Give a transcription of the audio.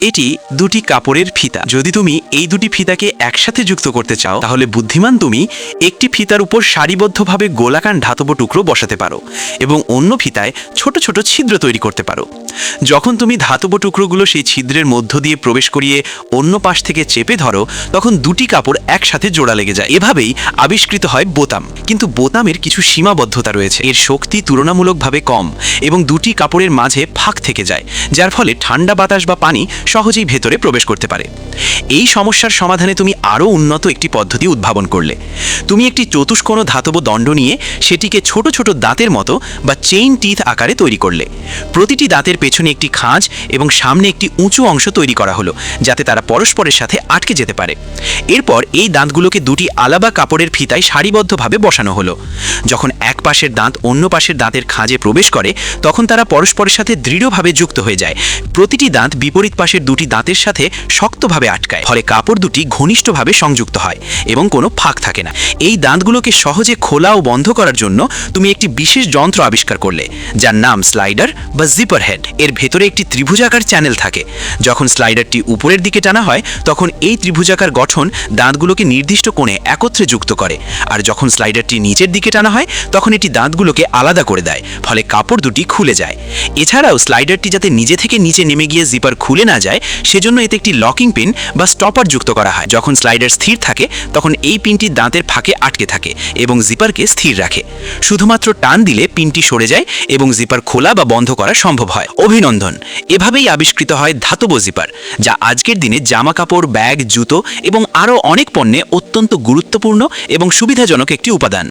এটি দুটি কাপড়ের ফিতা। যদি তুমি এই দুটি ফিতাকে একসাথে যুক্ত করতে চাও তাহলে বুদ্ধিমান তুমি একটি ফিতার উপর সারিবদ্ধভাবে গোলাকার ধাতব টুকরো বসাতে পারো এবং অন্য ফিতায় ছোট ছোট ছিদ্র তৈরি করতে পারো। যখন তুমি ধাতব টুকরোগুলো সেই ছিদ্রের মধ্য দিয়ে প্রবেশ করিয়ে অন্য পাশ থেকে চেপে ধরো তখন দুটি কাপড় একসাথে জোড়া লেগে যায়। এভাবেই আবিষ্কৃত হয় বোতাম। কিন্তু বোতামের কিছু সীমাবদ্ধতা রয়েছে। এর শক্তি তুলনামূলকভাবে কম এবং দুটি কাপড়ের মাঝে ফাঁক থেকে যায়, যার ফলে ঠান্ডা বাতাস বা পানি সহজেই ভেতরে প্রবেশ করতে পারে। এই সমস্যার সমাধানে তুমি আরও উন্নত একটি পদ্ধতি উদ্ভাবন করলে। তুমি একটি চতুষ্কোণ ধাতব দণ্ড নিয়ে সেটিকে ছোট ছোট দাঁতের মতো বা চেইন টিথ আকারে তৈরি করলে। প্রতিটি দাঁতের পেছনে একটি খাঁজ এবং সামনে একটি উঁচু অংশ তৈরি করা হলো যাতে তারা পরস্পরের সাথে আটকে যেতে পারে। এরপর এই দাঁতগুলোকে দুটি আলাদা কাপড়ের ফিতায় সারিবদ্ধভাবে বসানো হলো। যখন এক পাশের দাঁত অন্য পাশের দাঁতের খাঁজে প্রবেশ করে তখন তারা পরস্পরের সাথে দৃঢ়ভাবে যুক্ত হয়ে যায়। প্রতিটি দাঁত বিপরীত পাশের দুটি দাঁতের সাথে শক্তভাবে আটকায়, ফলে কাপড় দুটি ঘনিষ্ঠভাবে সংযুক্ত হয় এবং কোনো ফাঁক থাকে না। এই দাঁতগুলোকে সহজে খোলা ও বন্ধ করার জন্য তুমি একটি বিশেষ যন্ত্র আবিষ্কার করলে যার নাম স্লাইডার বা জিপার হেড। এর ভেতরে একটি ত্রিভুজাকার চ্যানেল থাকে। যখন স্লাইডারটি উপরের দিকে টানা হয় তখন এই ত্রিভুজাকার গঠন দাঁতগুলোকে নির্দিষ্ট কোণে একত্রে যুক্ত করে, আর যখন স্লাইডারটি নিচের দিকে টানা হয় তখন এটি দাঁতগুলোকে আলাদা করে দেয়, ফলে কাপড় দুটি খুলে যায়। এছাড়াও স্লাইডারটি যাতে নিজে থেকে নিচে নেমে গিয়ে জিপার খুলে না যায় সেজন্য এতে একটি লকিং পিন বা স্টপার যুক্ত করা হয়। যখন স্লাইডার স্থির থাকে তখন এই পিনটি দাঁতের ফাঁকে আটকে থাকে এবং জিপারকে স্থির রাখে। শুধুমাত্র টান দিলে পিনটি সরে যায় এবং জিপার খোলা বা বন্ধ করা সম্ভব হয়। অভিনন্দন! এভাবেই আবিষ্কৃত হয় ধাতব জিপার, যা আজকের দিনে জামা কাপড়, ব্যাগ, জুতো এবং আরও অনেক পণ্যে অত্যন্ত গুরুত্বপূর্ণ এবং সুবিধাজনক একটি উপাদান।